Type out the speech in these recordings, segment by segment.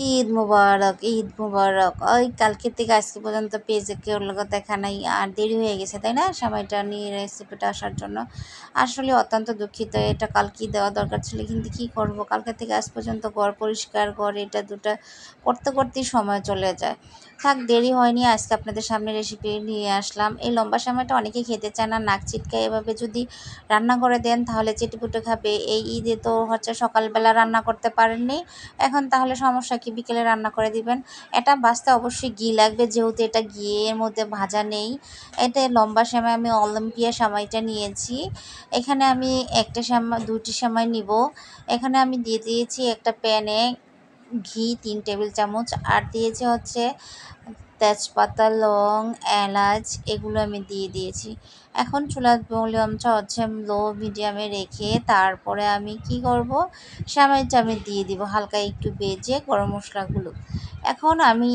ঈদ মুবারক, ঈদ মুবারক। ওই কালকে থেকে আজকে পর্যন্ত পেজে কেউ লোক দেখা নাই, আর দেরি হয়ে গেছে তাই না সময়টা নিয়ে রেসিপিটা আসার জন্য। আসলে অত্যন্ত দুঃখিত, এটা কালকেই দেওয়া দরকার ছিল, কিন্তু কি করব, কালকে থেকে আজ পর্যন্ত ঘর পরিষ্কার, ঘর এটা দুটা করতে করতেই সময় চলে যায়। থাক, দেরি হয়নি, আজকে আপনাদের সামনে রেসিপি নিয়ে আসলাম। এই লম্বা সময়টা অনেকেই খেতে চায় না, নাক ছিটকায়। এভাবে যদি রান্না করে দেন তাহলে চেটেপুটে খাবে। এই ঈদে তো সকালবেলা রান্না করতে পারেননি, এখন তাহলে সমস্যা কি, বিকেলে রান্না করে দিবেন। এটা বাঁচতে অবশ্যই ঘি লাগবে, যেহেতু এটা ঘিয়ের মধ্যে ভাজা নেই। এটা লম্বা সেমাই, আমি অলিম্পিয়া সেমাইটা নিয়েছি। এখানে আমি একটা সেমাই, দুটি সেমাই নিব। এখানে আমি দিয়ে দিয়েছি একটা প্যানে ঘি 3 টেবিল চামচ, আর দিয়েছি তেজপাতা, লং, এলাচ, এগুলো আমি দিয়ে দিয়েছি। এখন চুলার ভলিউমটা লো মিডিয়ামে রেখে তারপরে আমি কি করব, সেমাইটা আমি দিয়ে দিব হালকা একটু ভেজে, গরম মশলাগুলো। এখন আমি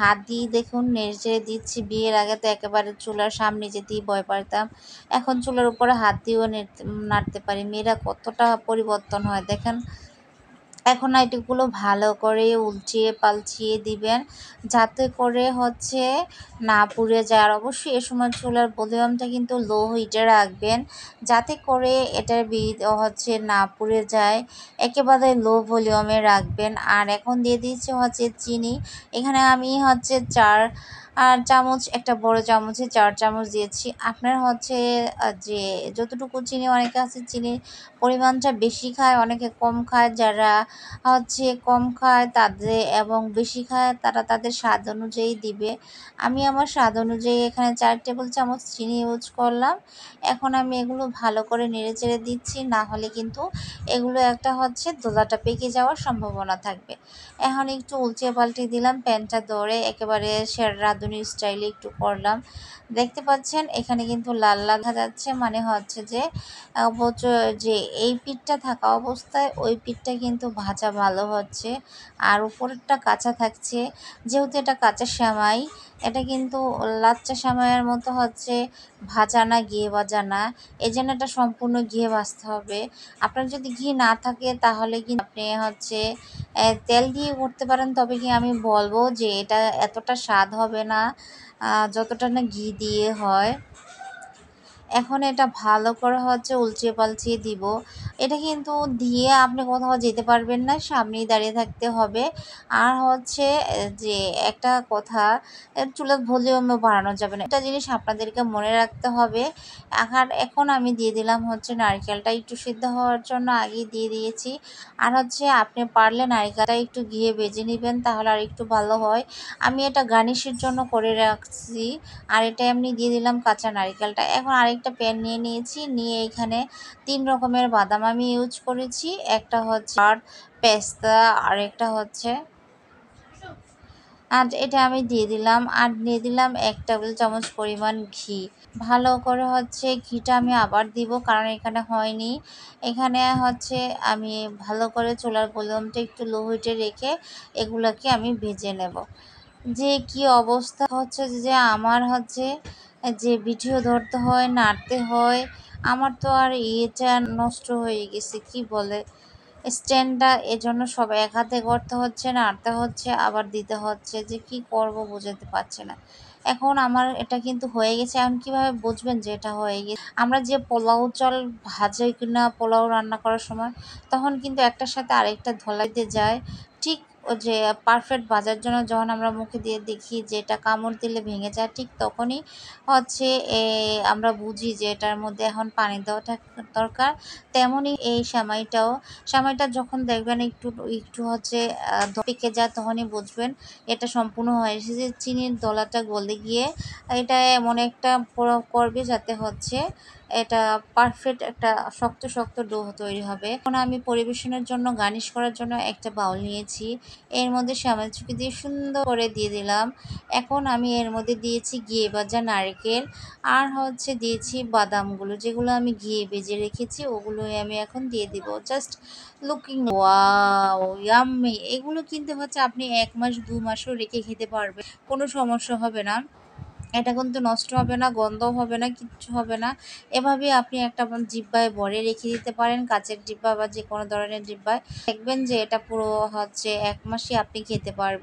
হাত দিয়ে দেখুন নেড়ে দিচ্ছি। বিয়ের আগে তো একেবারে চুলার সামনে যেতেই ভয় পাইতাম, এখন চুলার উপরে হাত দিয়েও নাড়তে পারি। মেয়েরা কতটা পরিবর্তন হয় দেখেন। এখন এগুলো ভালো করে উল্টিয়ে পাল্টিয়ে দিবেন, যাতে করে না পুড়ে যায়। আর অবশ্যই এ সময় চুলার ভলিউমটা কিন্তু লো হিটে রাখবেন, যাতে করে এটার না পুড়ে যায়। একেবারে লো ভলিউমে রাখবেন। আর এখন দিয়ে দিচ্ছি চিনি। এখানে আমি 4 চামচ, একটা বড় চামচে 4 চামচ দিয়েছি। আপনার যে যতটুকু চিনি, অনেকে আছে চিনির পরিমাণটা বেশি খায়, অনেকে কম খায়। যারা কম খায় তাদের এবং বেশি খায় তারা তাদের স্বাদ অনুযায়ী দিবে। আমি আমার স্বাদ অনুযায়ী এখানে 4 টেবিল চামচ চিনি ইউজ করলাম। এখন আমি এগুলো ভালো করে নেড়েচেড়ে দিচ্ছি, না হলে কিন্তু এগুলো একটা দোলাটা পেকে যাওয়ার সম্ভাবনা থাকবে। এখন একটু উল্টিয়ে পাল্টে দিলাম, প্যানটা ধরে একেবারে রাঁধুনি স্টাইলে একটু করলাম। দেখতে পাচ্ছেন এখানে কিন্তু লাল লাল দেখা যাচ্ছে, মানে যে এই পিঠটা থাকা অবস্থায় ওই পিঠটা কিন্তু ভাজা ভালো হচ্ছে, আর উপরেরটা কাঁচা থাকছে। যেহেতু এটা কাঁচা সেমাই, এটা কিন্তু লাচ্চা সেমাইয়ের মতো ভাজা না, ঘিয়ে ভাজা না। এই জন্য এটা সম্পূর্ণ ঘিয়ে ভাজতে হবে। আপনার যদি ঘি না থাকে তাহলে কিন্তু আপনি তেল দিয়ে করতে পারেন, তবে কি আমি বলবো যে এটা এতটা স্বাদ হবে না যতটা না ঘি দিয়ে হয়। এখন এটা ভালো করে উলচিয়ে পালচিয়ে দিব। এটা কিন্তু দিয়ে আপনি কোথাও যেতে পারবেন না, সামনেই দাঁড়িয়ে থাকতে হবে। আর যে একটা কথা, চুলার ভলিউমও বাড়ানো যাবে না, একটা জিনিস আপনাদেরকে মনে রাখতে হবে। আর এখন আমি দিয়ে দিলাম নারকেলটা একটু সিদ্ধ হওয়ার জন্য আগেই দিয়ে দিয়েছি। আর আপনি পারলে নারকেলটা একটু ঘিয়ে ভেজে নেবেন, তাহলে আর একটু ভালো হয়। আমি এটা গার্নিশের জন্য করে রাখছি। আর এটা এমনি দিয়ে দিলাম কাঁচা নারকেলটা। এখন আরেকটা প্যান নিয়ে নিয়েছি, নিয়ে এখানে 3 রকমের বাদাম আমি ইউজ করেছি। একটা পেস্তা, আর একটা আর এটা আমি দিয়ে দিলাম, আর দিয়ে দিলাম 1 টেবিল চামচ পরিমাণ ঘি। ভালো করে ঘিটা আমি আবার দিব, কারণ এখানে হয়নি। এখানে আমি ভালো করে চুলার ভলিউমটা একটু লো হিটে রেখে এগুলোকে আমি ভেজে নেব। যে কি অবস্থা যে আমার যে ভিডিও ধরতে হয়, নাড়তে হয়, আমার তো আর এটা নষ্ট হয়ে গেছে, কি বলে স্ট্যান্ডটা। এজন্য সব এক হাতে করতে হচ্ছে, নাড়তে হচ্ছে, আবার দিতে হচ্ছে, যে কি করব বুঝতে পারছি না। এখন আমার এটা কিন্তু হয়ে গেছে। এখন কিভাবে বুঝবেন যে এটা হয়ে গেছে? আমরা যে পোলাও চাল ভাজে কিনা পোলাও রান্না করার সময়, তখন কিন্তু একটার সাথে আরেকটা ধলাইতে যায়। ঠিক ও যে পারফেক্ট ভাজার জন্য যখন আমরা মুখে দিয়ে দেখি যে এটা কামড় দিলে ভেঙে যায়, ঠিক তখনই হচ্ছে এ আমরা বুঝি যে এটার মধ্যে এখন পানি দেওয়া দরকার। তেমনই এই সেমাইটা যখন দেখবেন একটু একটু পেকে যায়, তখনই বুঝবেন এটা সম্পূর্ণ হয়ে এসেছে। চিনির দলাটা গলে গিয়ে এটা এমন একটা করবে যাতে এটা পারফেক্ট একটা শক্ত শক্ত ডো তৈরি হবে। এখন আমি পরিবেশনের জন্য, গার্নিশ করার জন্য একটা বাউল নিয়েছি। এর মধ্যে সেমাই চুকি দিয়ে সুন্দর করে দিয়ে দিলাম। এখন আমি এর মধ্যে দিয়েছি ঘিয়ে ভাজা নারকেল, আর দিয়েছি বাদামগুলো, যেগুলো আমি ঘিয়ে ভেজে রেখেছি, ওগুলোই আমি এখন দিয়ে দিব। Just looking wow yummy. এগুলো কিন্তু আপনি 1 মাস 2 মাসও রেখে খেতে পারবেন, কোনো সমস্যা হবে না। এটা কিন্তু নষ্ট হবে না, গন্ধও হবে না, কিচ্ছু হবে না। এভাবেই আপনি একটা ডিব্বায় ভরে রেখে দিতে পারেন, কাঁচের ডিব্বা বা যেকোনো ধরনের ডিব্বায়। দেখবেন যে এটা পুরো ১ মাসই আপনি খেতে পারবেন।